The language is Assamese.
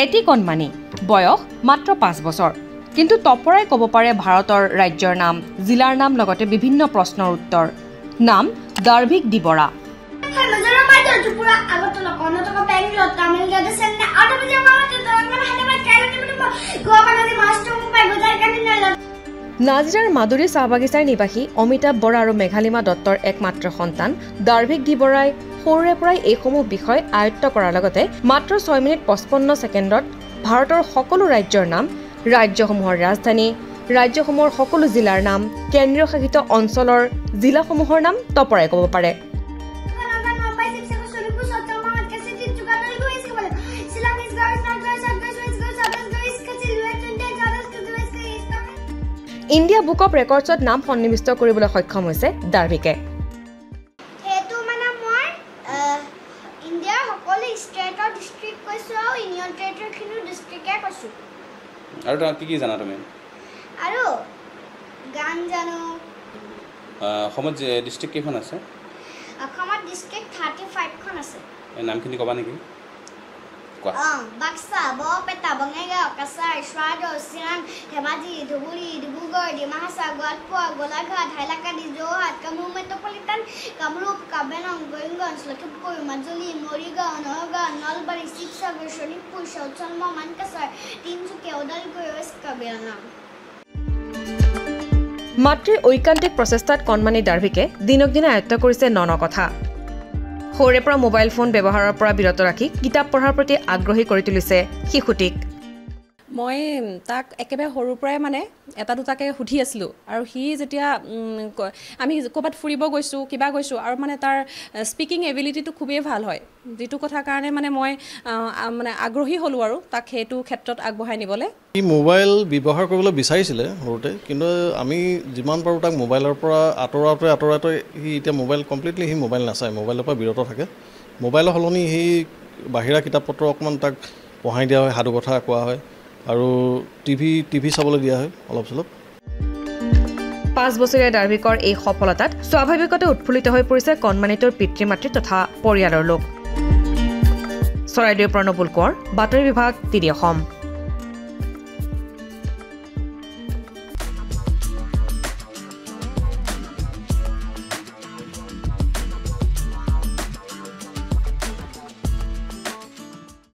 এটি কণমানি বয়স মাত্ৰ 5 বছৰ কিন্তু তপৰাই ক'ব পাৰে ভাৰতৰ ৰাজ্যৰ নাম জিলাৰ নাম লগতে বিভিন্ন প্ৰশ্নৰ উত্তৰ নাম দাৰ্ভিক দি বৰা নাজিৰাৰ মাদুৰী চাহ বাগিচাৰ নিবাসী অমিতাভ বৰা আৰু মেঘালিমা দত্তৰ একমাত্ৰ সন্তান দাৰ্ভিক দি বৰাই সৰুৰে পৰাই এইসমূহ বিষয় আয়ত্ত কৰাৰ লগতে মাত্ৰ 6 মিনিট 55 ছেকেণ্ডত ভাৰতৰ সকলো ৰাজ্যৰ নাম ৰাজ্যসমূহৰ ৰাজধানী ৰাজ্যসমূহৰ সকলো জিলাৰ নাম কেন্দ্ৰীয় শাসিত অঞ্চলৰ জিলাসমূহৰ নাম তপৰাই ক'ব পাৰে ইণ্ডিয়া বুক অফ ৰেকৰ্ডছত নাম সন্নিবিষ্ট কৰিবলৈ সক্ষম হৈছে দাৰ্ভিকে এটো মানে মই ইণ্ডিয়াৰ সকলো ষ্টেটৰ ডিস্ট্ৰিক্ট কৈছো আৰু ইউনিয়ন টেৰিটৰীখিনিৰ ডিস্ট্ৰিক্টে কৈছো আৰু কি জানা তুমি আৰু গান জানো অসমত ডিস্ট্ৰিক্ট কেইখন আছে অসমত ডিস্ট্ৰিক্ট 35 খন আছে এই নামখিনি ক'বা নেকি বাক্সা বৰপেটা বঙাইগাঁও কাছাৰ চৰাইদেউ চিৰাং ধেমাজি ধুবুৰী ডিব্ৰুগড় ডিমা হাছাও গোৱালপাৰা গোলাঘাট হাইলাকান্দি যোৰহাট কামৰূপ মেট্ৰপলিটান কামৰূপ কাবেৰং কৰিমগঞ্জ লখিমপুৰ মাজুলী মৰিগাঁও নগাঁও নলবাৰী শিৱসাগৰ শোণিতপুৰ চৌচলমা মানকাছাৰ তিনিচুকীয়া ওদালগুৰি ৱেষ্ট কাৰ্বি আংলং মাতৃৰ ঐকান্তিক প্ৰচেষ্টাত কণমানি দাৰ্ভিকে দিনক দিনে আয়ত্ত কৰিছে ন কথা সৰুৰে পৰা মোবাইল ফোন ব্যৱহাৰৰ পৰা বিৰত ৰাখি কিতাপ পঢ়াৰ প্ৰতি আগ্ৰহী কৰি তুলিছে শিশুটিক মই তাক একেবাৰে সৰুৰ পৰাই মানে এটা দুটাকে সুধি আছিলোঁ আৰু সি যেতিয়া আমি ক'ৰবাত ফুৰিব গৈছোঁ কিবা গৈছোঁ আৰু মানে তাৰ স্পিকিং এবিলিটিটো খুবেই ভাল হয় যিটো কথাৰ কাৰণে মানে মই মানে আগ্ৰহী হ'লোঁ আৰু তাক সেইটো ক্ষেত্ৰত আগবঢ়াই নিবলৈ সি মোবাইল ব্যৱহাৰ কৰিবলৈ বিচাৰিছিলে সৰুতে কিন্তু আমি যিমান পাৰোঁ তাক মোবাইলৰ পৰা আঁতৰাওঁতে সি এতিয়া মোবাইল কমপ্লিটলি সি মোবাইল নাচায় মোবাইলৰ পৰা বিৰত থাকে মোবাইলৰ সলনি সি বাহিৰা কিতাপ পত্ৰ অকণমান তাক পঢ়াই দিয়া হয় সাধু কথা কোৱা হয় আৰু টিভি চাবলৈ দিয়া হয় অলপ চলপ 5 বছৰীয়া দাৰ্ভিকৰ এই সফলতাত স্বাভাৱিকতে উৎফুল্লিত হৈ পৰিছে কণমানিটোৰ পিতৃ মাতৃ তথা পৰিয়ালৰ লোক চৰাইদেউ প্ৰণবুল কোঁৱৰ বাতৰি বিভাগ টিভি অসম